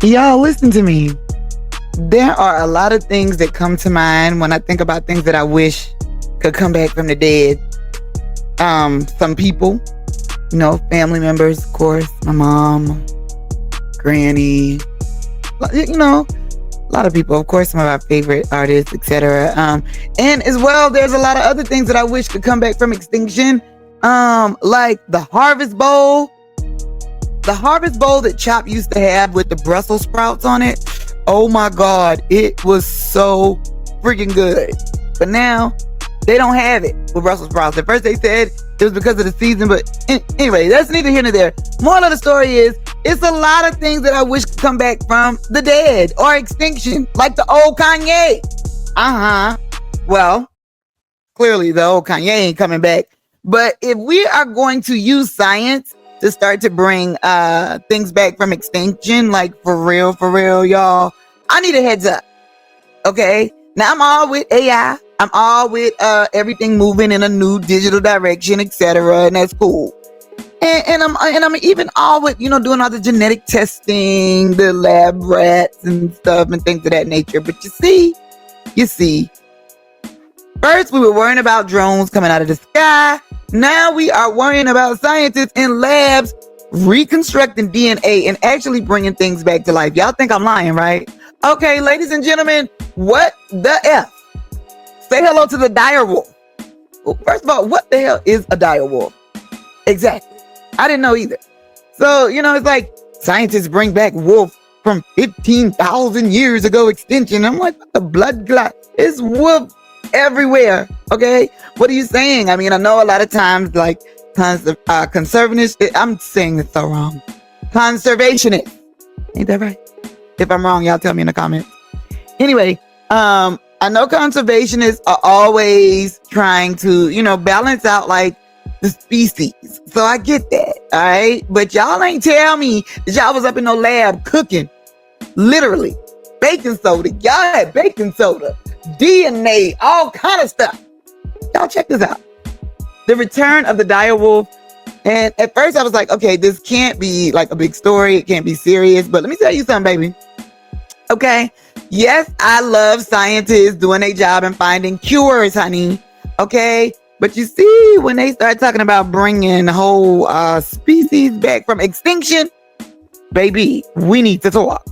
Y'all listen to me. There are a lot of things that come to mind when I think about things that I wish could come back from the dead. Some people, family members, of course, my mom, granny, a lot of people, of course, some of our favorite artists, etc. And as well, there's a lot of other things that I wish could come back from extinction, like the Harvest Bowl. The Harvest Bowl that Chop used to have with the Brussels sprouts on it. Oh my God, it was so freaking good. But now they don't have it with Brussels sprouts. At first they said it was because of the season, but anyway, that's neither here nor there. Moral of the story is, it's a lot of things that I wish could come back from the dead or extinction, like the old Kanye. Well, clearly the old Kanye ain't coming back. But if we are going to use science to start to bring things back from extinction, like for real, y'all, I need a heads up. Okay? Now I'm all with AI. I'm all with everything moving in a new digital direction, etc. And that's cool. And I'm even all with, doing all the genetic testing, the lab rats and stuff and things of that nature. But you see, first we were worrying about drones coming out of the sky. Now we are worrying about scientists in labs reconstructing DNA and actually bringing things back to life. Y'all think I'm lying, right? Okay, ladies and gentlemen, what the F? Say hello to the dire wolf. Well, first of all, what the hell is a dire wolf? Exactly. I didn't know either. So, it's like scientists bring back wolf from 15,000 years ago extinction. I'm like, what the blood clot? It's wolf everywhere. Okay, what are you saying? I mean, I know a lot of times, like conservationists. I'm saying it so wrong. Conservationists. Ain't that right? If I'm wrong, y'all tell me in the comments. Anyway, I know conservationists are always trying to, balance out like the species. So I get that. All right, but y'all ain't tell me that y'all was up in no lab cooking, literally baking soda. Y'all had baking soda, DNA, all kind of stuff. Y'all check this out. The return of the dire wolf. And at first I was like, okay, this can't be like a big story. It can't be serious. But let me tell you something, baby. Okay. Yes, I love scientists doing their job and finding cures, honey. Okay. But you see, when they start talking about bringing whole species back from extinction, baby, we need to talk.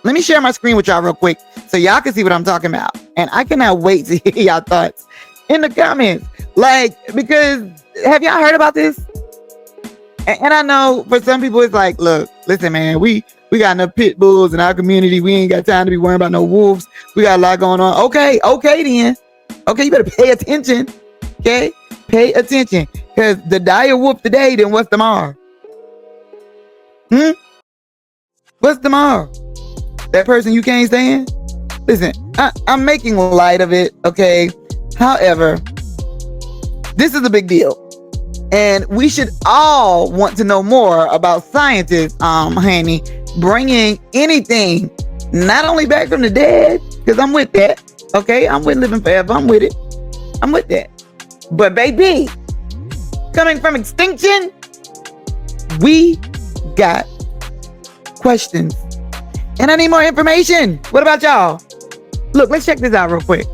Let me share my screen with y'all real quick so y'all can see what I'm talking about. And I cannot wait to hear y'all thoughts in the comments. Like, because have y'all heard about this? And I know for some people it's like, look, listen, man, we got enough pit bulls in our community. We ain't got time to be worrying about no wolves. We got a lot going on. Okay then. Okay, you better pay attention. Okay? Pay attention. Because the dire wolf today, then what's tomorrow? What's tomorrow? That person you can't stand? Listen, I'm making light of it, okay? However, this is a big deal. And we should all want to know more about scientists, honey, bringing anything, not only back from the dead, because I'm with that, okay? I'm with living forever. I'm with it. I'm with that. But baby, coming from extinction, we got questions. And I need more information. What about y'all? Look, let's check this out real quick.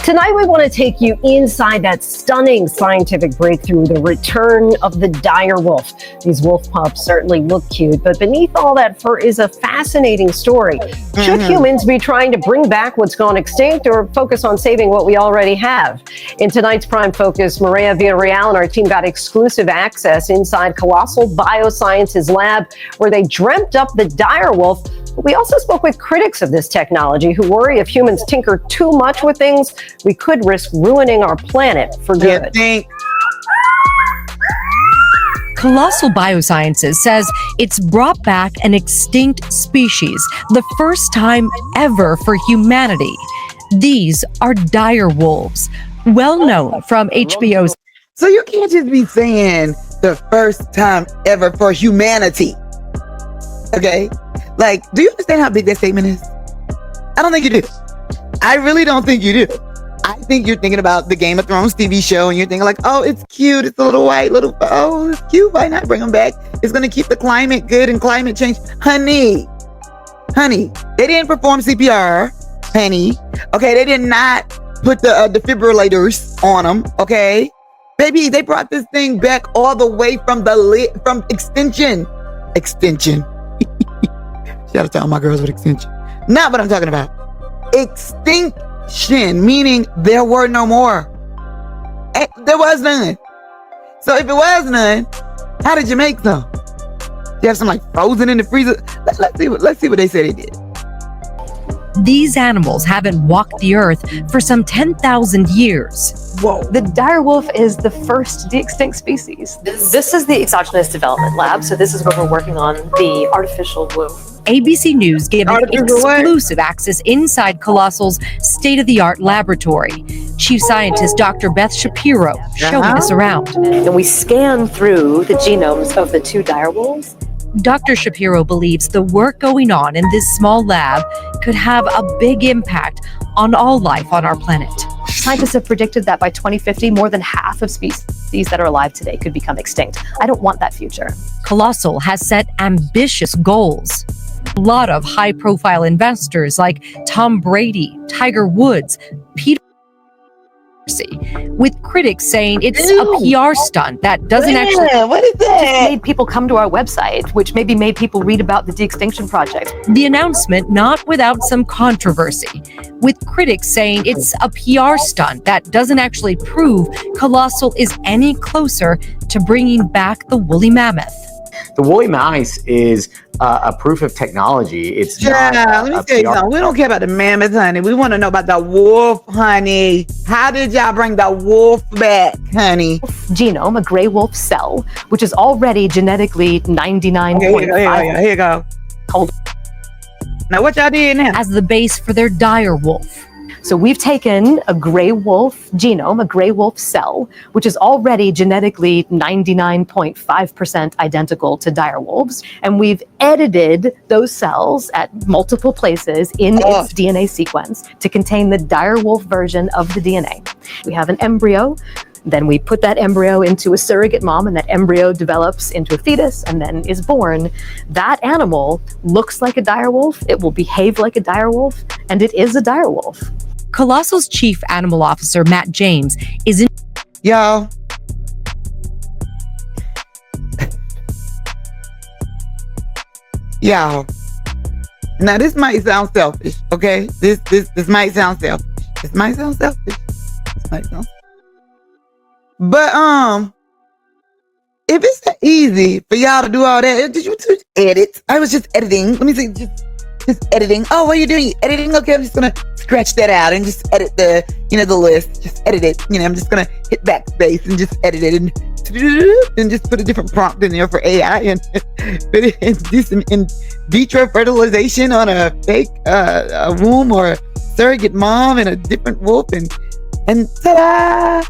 Tonight, we want to take you inside that stunning scientific breakthrough, the return of the dire wolf. These wolf pups certainly look cute, but beneath all that fur is a fascinating story. Should humans be trying to bring back what's gone extinct or focus on saving what we already have? In tonight's Prime Focus, Maria Villarreal and our team got exclusive access inside Colossal Biosciences lab, where they dreamt up the dire wolf. We also spoke with critics of this technology who worry if humans tinker too much with things, we could risk ruining our planet for good. Colossal Biosciences says it's brought back an extinct species, the first time ever for humanity. These are dire wolves, well known from HBO's. So you can't just be saying the first time ever for humanity. Okay? Like, do you understand how big that statement is? I don't think you do. I really don't think you do. I think you're thinking about the Game of Thrones TV show, and you're thinking like, oh, it's cute. It's a little white, oh, it's cute. Why not bring them back? It's going to keep the climate good and climate change. Honey, they didn't perform CPR, honey. Okay, they did not put the defibrillators on them. Okay, baby, they brought this thing back all the way from Extinction. Shout out to all my girls with Extinction. Not what I'm talking about. Extinction, meaning there were no more. There was none. So if it was none, how did you make some? You have some like frozen in the freezer. Let's see what they say they did. These animals haven't walked the earth for some 10,000 years. Whoa. The dire wolf is the first de-extinct species. This is the exogenous development lab, so this is where we're working on the artificial womb. ABC News gave an exclusive access inside Colossal's state-of-the-art laboratory. Chief Scientist Dr. Beth Shapiro showing us around. And we scan through the genomes of the two dire wolves. Dr. Shapiro believes the work going on in this small lab could have a big impact on all life on our planet. Scientists have predicted that by 2050, more than half of species that are alive today could become extinct. I don't want that future. Colossal has set ambitious goals. A lot of high-profile investors like Tom Brady, Tiger Woods, Peter, with critics saying it's a PR stunt that doesn't actually. What is that? Just made people come to our website, which maybe made people read about the de-extinction project. The announcement not without some controversy, with critics saying it's a PR stunt that doesn't actually prove Colossal is any closer to bringing back the woolly mammoth. The woolly mammoth is a proof of technology. It's let me tell you something. We don't care about the mammoth, honey. We want to know about the wolf, honey. How did y'all bring the wolf back, honey? Genome, a gray wolf cell, which is already genetically 99.5. Here you go. Hold. Now what y'all did now? As the base for their dire wolf. So we've taken a gray wolf genome, a gray wolf cell, which is already genetically 99.5% identical to dire wolves, and we've edited those cells at multiple places in its DNA sequence to contain the dire wolf version of the DNA. We have an embryo, then we put that embryo into a surrogate mom, and that embryo develops into a fetus and then is born. That animal looks like a dire wolf, it will behave like a dire wolf, and it is a dire wolf. Colossal's chief animal officer, Matt James, is in. Y'all. Y'all. Now this might sound selfish, okay? This might sound selfish. This might sound selfish. But if it's that easy for y'all to do all that, did you edit? I was just editing. Let me see, just editing. Oh, what are you doing? Editing? Okay, I'm just gonna scratch that out and just edit the list. Just edit it. I'm just gonna hit backspace and just edit it and just put a different prompt in there for AI and do some in vitro fertilization on a fake a womb or a surrogate mom and a different wolf and ta-da!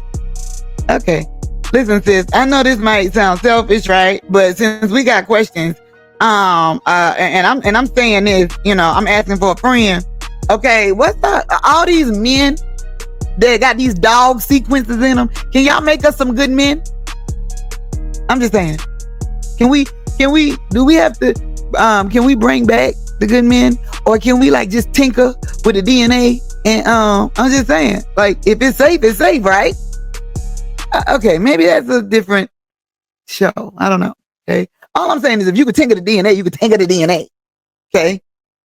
Okay, listen, sis. I know this might sound selfish, right? But since we got questions. And I'm saying this, I'm asking for a friend. Okay, what's all these men that got these dog sequences in them? Can y'all make us some good men? I'm just saying. Can we bring back the good men, or can we like just tinker with the DNA? And I'm just saying, like, if it's safe, right? Okay, maybe that's a different show. I don't know. Okay. All I'm saying is if you could tinker the DNA, you could tinker the DNA. Okay?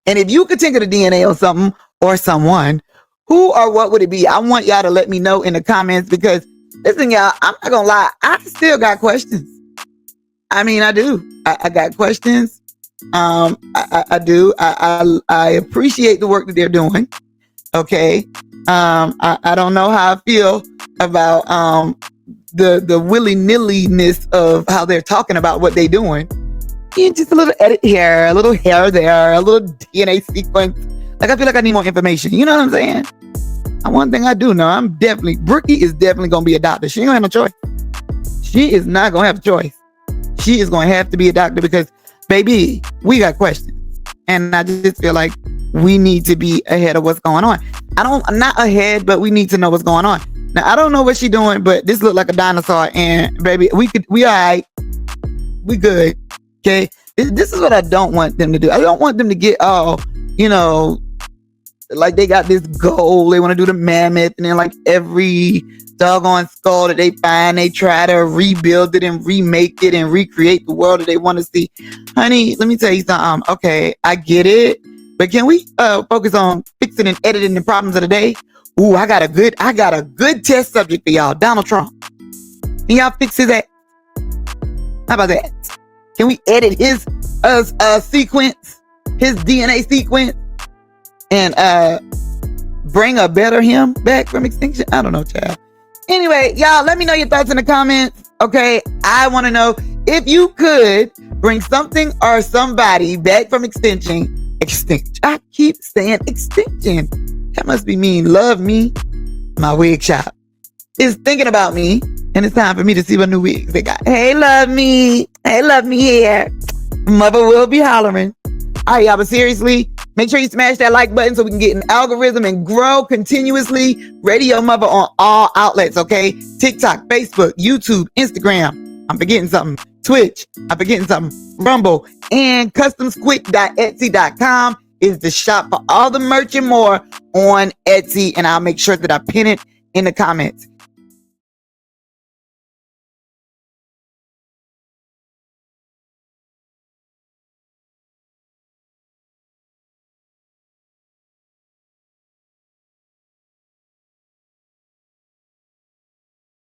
And if you could tinker the DNA on something or someone, who or what would it be? I want y'all to let me know in the comments because, listen, y'all, I'm not going to lie. I still got questions. I mean, I do. I got questions. I do. I appreciate the work that they're doing. Okay? I don't know how I feel about the willy-nilly-ness of how they're talking about what they're doing. Just a little edit here, a little hair there, a little DNA sequence. Like, I feel like I need more information. You know what I'm saying? And one thing I do know, Brookie is definitely going to be a doctor. She ain't going to have no choice. She is not going to have a choice. She is going to have to be a doctor because, baby, we got questions. And I just feel like we need to be ahead of what's going on. I'm not ahead, but we need to know what's going on. Now, I don't know what she's doing, but this looked like a dinosaur, and baby, we all right. We good. Okay. This is what I don't want them to do. I don't want them to get all, like they got this goal. They want to do the mammoth, and then like every doggone skull that they find, they try to rebuild it and remake it and recreate the world that they want to see. Honey, let me tell you something. Okay, I get it, but can we focus on fixing and editing the problems of the day? Ooh, I got a good test subject for y'all. Donald Trump. Can y'all fix his ass? How about that? Can we edit his sequence, his DNA sequence, and bring a better him back from extinction? I don't know, child. Anyway, y'all, let me know your thoughts in the comments. Okay, I want to know if you could bring something or somebody back from extinction. I keep saying extinction. That must be mean. Love me. My wig shop is thinking about me, and it's time for me to see what new wigs they got. Hey, love me. Hey, love me here. Mother will be hollering. All right, y'all, but seriously, make sure you smash that like button so we can get an algorithm and grow continuously. Radio-Muva on all outlets, okay? TikTok, Facebook, YouTube, Instagram. I'm forgetting something. Twitch. I'm forgetting something. Rumble. And customsquick.etsy.com is the shop for all the merch and more on Etsy. And I'll make sure that I pin it in the comments.